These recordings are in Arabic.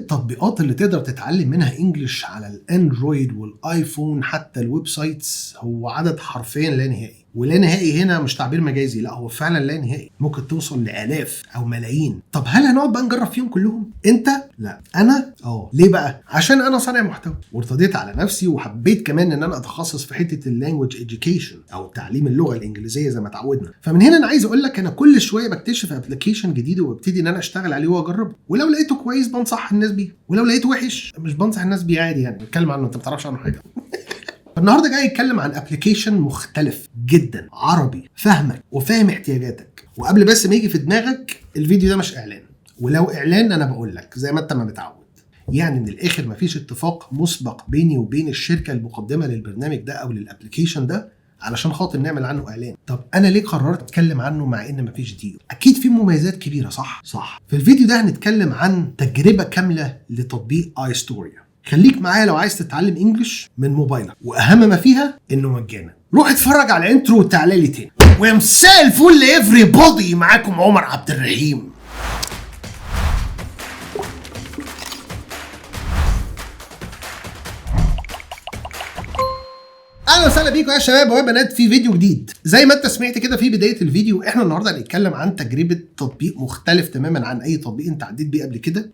التطبيقات اللي تقدر تتعلم منها انجلش على الاندرويد والايفون حتى الويب سايتس هو عدد حرفيا لا نهائي. ولا نهائي هنا مش تعبير مجازي، لا هو فعلا لا نهائي، ممكن توصل لالاف او ملايين. طب هل هنقعد بقى نجرب فيهم كلهم؟ انت لا، انا ليه بقى؟ عشان انا صانع محتوى وارتضيت على نفسي وحبيت كمان ان انا اتخصص في حته اللانجوج اديوكيشن او تعليم اللغه الانجليزيه زي ما اتعودنا. فمن هنا انا عايز اقول لك انا كل شويه بكتشف ابلكيشن جديد وببتدي ان انا اشتغل عليه واجربه، ولو لقيته كويس بنصح الناس بيه، ولو لقيته وحش مش بنصح الناس بيه عادي، يعني بتكلم عنه انت ما بتعرفش عنه حاجه. النهارده جاي اتكلم عن ابلكيشن مختلف جدا، عربي، فاهمك وفاهم احتياجاتك. وقبل بس ما يجي في دماغك الفيديو ده مش اعلان، ولو اعلان انا بقول لك زي ما انت ما متعود، يعني من الاخر مفيش اتفاق مسبق بيني وبين الشركه المقدمه للبرنامج ده او للابلكيشن ده علشان خاطر نعمل عنه اعلان. طب انا ليه قررت اتكلم عنه مع ان مفيش ديل؟ اكيد في مميزات كبيره، صح. في الفيديو ده هنتكلم عن تجربه كامله لتطبيق ايستوريا. خليك معايا لو عايز تتعلم انجلش من موبايلك، واهم ما فيها انه مجانا. روح اتفرج على الانترو وتعالى لي تاني. ومساء الفل لافري بودي، معاكم عمر عبد الرحيم. اهلا وسهلا بيكم يا شباب وبنات في فيديو جديد. زي ما انت سمعت كده في بدايه الفيديو، احنا النهارده هنتكلم عن تجربه تطبيق مختلف تماما عن اي تطبيق انت عديت بيه قبل كده.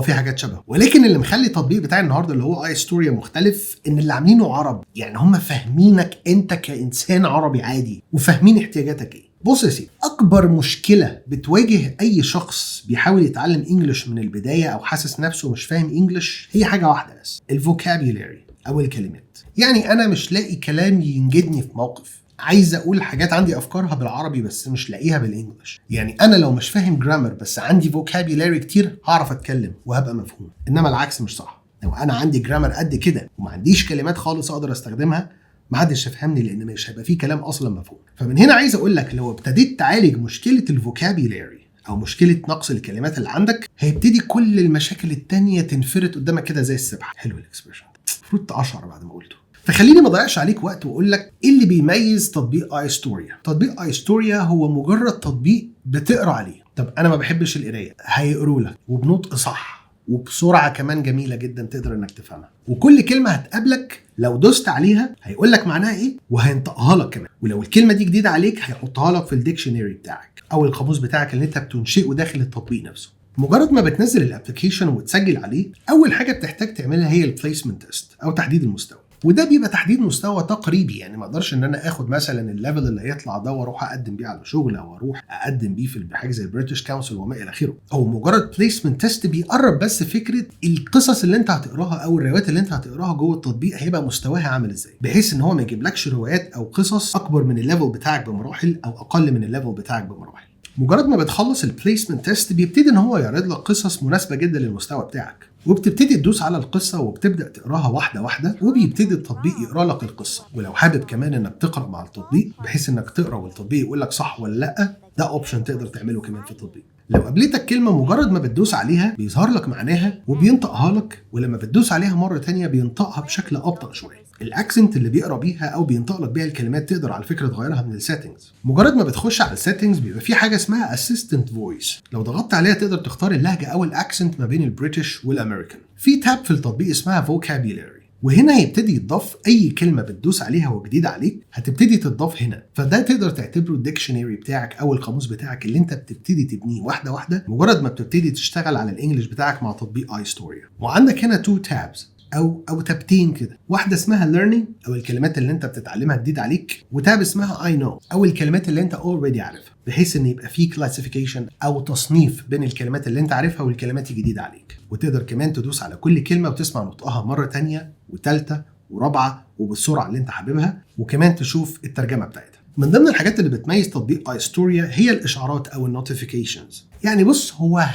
في حاجات شبهه، ولكن اللي مخلي التطبيق بتاعي النهارده اللي هو ايستوريا مختلف ان اللي عاملينه عرب، يعني هم فاهمينك انت كانسان عربي عادي وفاهمين احتياجاتك ايه. بص يا سيدي، اكبر مشكله بتواجه اي شخص بيحاول يتعلم انجلش من البدايه او حاسس نفسه مش فاهم انجلش هي حاجه واحده بس، الفوكابيولاري او الكلمات. يعني انا مش لاقي كلام ينجدني في موقف، عايز اقول حاجات عندي افكارها بالعربي بس مش لاقيها بالانجلش. يعني انا لو مش فاهم جرامر بس عندي فوكابيولاري كتير هعرف اتكلم وهبقى مفهوم، انما العكس مش صح. لو انا عندي جرامر قد كده وما عنديش كلمات خالص اقدر استخدمها ما حدش يفهمني، لان مش هيبقى فيه كلام اصلا مفهوم. فمن هنا عايز اقول لك لو ابتديت تعالج مشكله الفوكابيولاري او مشكله نقص الكلمات اللي عندك، هيبتدي كل المشاكل التانية تنفرد قدامك كده زي السبحه. حلو الاكسبريشن، المفروض تقشعر بعد ما قلته. فخليني ما اضيعش عليك وقت واقول لك ايه اللي بيميز تطبيق ايستوريا. تطبيق ايستوريا هو مجرد تطبيق بتقرا عليه. طب انا ما بحبش القرايه، هيقروا لك وبنطق صح وبسرعه كمان جميله جدا تقدر انك تفهمها، وكل كلمه هتقابلك لو دوست عليها هيقول لك معناها ايه وهينطقها لك كمان، ولو الكلمه دي جديده عليك هيحطها لك في الديكشنري بتاعك او القاموس بتاعك اللي انت بتنشئه داخل التطبيق نفسه. مجرد ما بتنزل الابلكيشن وتسجل عليه، اول حاجه بتحتاج تعملها هي البليسمنت تيست او تحديد المستوى. وده بيبقى تحديد مستوى تقريبي، يعني ما اقدرش ان انا اخد مثلا الليفل اللي هيطلع ده واروح اقدم بيه على شغل او اروح اقدم بيه في حاجه زي البريتش كونسل وما الى اخره. هو مجرد بليسمنت تيست بيقرب بس فكره القصص اللي انت هتقراها او الروايات اللي انت هتقراها جوه التطبيق هيبقى مستواها عامل ازاي، بحيث ان هو ما يجيبلكش روايات او قصص اكبر من الليفل بتاعك بمراحل او اقل من الليفل بتاعك بمراحل. مجرد ما بتخلص البليسمنت تيست بيبتدي ان هو يعرض لك قصص مناسبه جدا للمستوى بتاعك، وبتبتدي تدوس على القصه وبتبدا تقراها واحده واحده، وبيبتدي التطبيق يقرا لك القصه. ولو حابب كمان انك تقرا مع التطبيق بحيث انك تقرا والتطبيق يقول لك صح ولا لا، ده اوبشن تقدر تعمله كمان في التطبيق. لو قابلتك كلمه مجرد ما بتدوس عليها بيظهر لك معناها وبينطقها لك، ولما بتدوس عليها مره تانية بينطقها بشكل ابطا شويه. الاكسنت اللي بيقرا بيها او بينطق لك بيها الكلمات تقدر على فكره تغيرها من السيتنجز. مجرد ما بتخش على السيتنجز بيبقى في حاجه اسمها اسيستنت فويس، لو ضغطت عليها تقدر تختار اللهجه او الاكسنت ما بين البريتش والامريكان. في تاب في التطبيق اسمها فوكابيولاري، وهنا هيبتدي يتضاف اي كلمه بتدوس عليها وجديده عليك هتبتدي تتضاف هنا، فده تقدر تعتبره الديكشنري بتاعك او القاموس بتاعك اللي انت بتبتدي تبنيه واحده واحده مجرد ما بتبتدي تشتغل على الانجليش بتاعك مع تطبيق ايستوريا. وعندك هنا 2 تابز او تابتين كده، واحده اسمها learning او الكلمات اللي انت بتتعلمها جديد عليك، وتاب اسمها I know او الكلمات اللي انت already عارفها، بحيث ان يبقى في كلاسيفيكيشن او تصنيف بين الكلمات اللي انت عارفها والكلمات الجديده عليك. وتقدر كمان تدوس على كل كلمه وتسمع نطقها مره تانية وثالثه ورابعه وبالسرعه اللي انت حاببها، وكمان تشوف الترجمه بتاعتها. من ضمن الحاجات اللي بتميز تطبيق ايستوريا هي الاشعارات او النوتيفيكيشنز. يعني بص، هو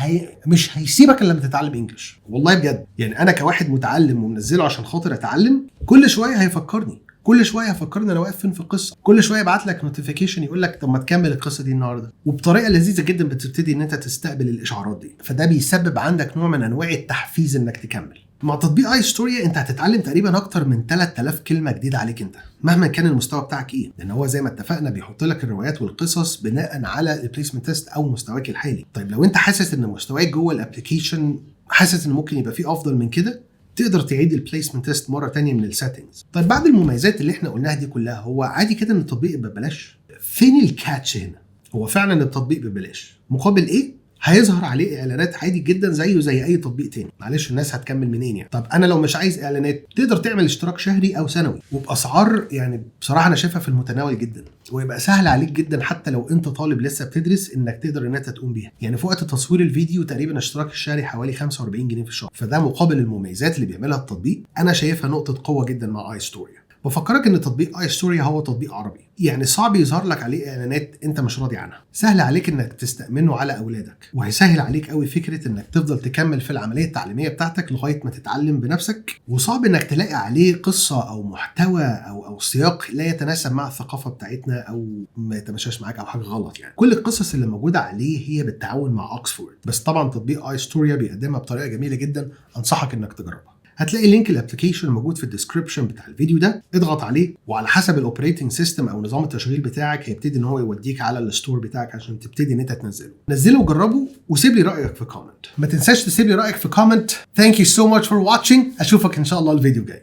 مش هيسيبك الا لما تتعلم انجلش، والله بجد. يعني انا كواحد متعلم ومنزله عشان خاطر اتعلم، كل شويه هيفكرني انا واقف فين في القصه، كل شويه يبعت لك نوتيفيكيشن يقول لك طب ما تكمل القصه دي النهارده، وبطريقه لذيذه جدا بتبتدي ان انت تستقبل الاشعارات دي، فده بيسبب عندك نوع من انواع التحفيز انك تكمل. مع تطبيق ايستوريا انت هتتعلم تقريبا اكتر من 3000 كلمه جديده عليك انت، مهما كان المستوى بتاعك ايه، لان هو زي ما اتفقنا بيحط لك الروايات والقصص بناء على البليسمنت تيست او مستواك الحالي. طيب لو انت حاسس ان مستواك جوه الابلكيشن حاسس ان ممكن يبقى فيه افضل من كده، تقدر تعيد البليسمنت تيست مره تانية من السيتنجز. طيب بعد المميزات اللي احنا قلناها دي كلها، هو عادي كده ان التطبيق يبقى ببلاش؟ فين الكاتش هنا؟ هو فعلا التطبيق ببلاش، مقابل ايه؟ هيظهر عليه اعلانات عادي جدا زيه زي اي تطبيق تاني. معلش الناس هتكمل منين يعني؟ طب انا لو مش عايز اعلانات، تقدر تعمل اشتراك شهري او سنوي وباسعار يعني بصراحه انا شايفها في المتناول جدا، ويبقى سهل عليك جدا حتى لو انت طالب لسه بتدرس انك تقدر ان انت تقوم بيها. يعني في وقت تصوير الفيديو تقريبا اشتراك الشهري حوالي 45 جنيه في الشهر، فده مقابل المميزات اللي بيعملها التطبيق. انا شايفها نقطه قوه جدا مع اي ستوريا. بفكرك ان تطبيق اي ستوري هو تطبيق عربي، يعني صعب يظهر لك عليه اعلانات انت مش راضي عنها، سهل عليك انك تستأمنه على اولادك، وهيسهل عليك قوي فكره انك تفضل تكمل في العمليه التعليميه بتاعتك لغايه ما تتعلم بنفسك، وصعب انك تلاقي عليه قصه او محتوى او سياق لا يتناسب مع الثقافه بتاعتنا او ما يتماشاش معاك او حاجه غلط. يعني كل القصص اللي موجوده عليه هي بالتعاون مع اوكسفورد، بس طبعا تطبيق اي ستوريا بيقدمها بطريقه جميله جدا، انصحك انك تجربها. هتلاقي لينك الابلكيشن موجود في الديسكربشن بتاع الفيديو ده، اضغط عليه وعلى حسب الاوبريتنج سيستم او نظام التشغيل بتاعك هيبتدي ان هو يوديك على الستور بتاعك عشان تبتدي ان انت نزله وجربه وسيب لي رايك في كومنت. ما تنساش تسيب لي رايك في كومنت. ثانك يو سو ماتش فور واتشنج، اشوفك ان شاء الله الفيديو الجاي.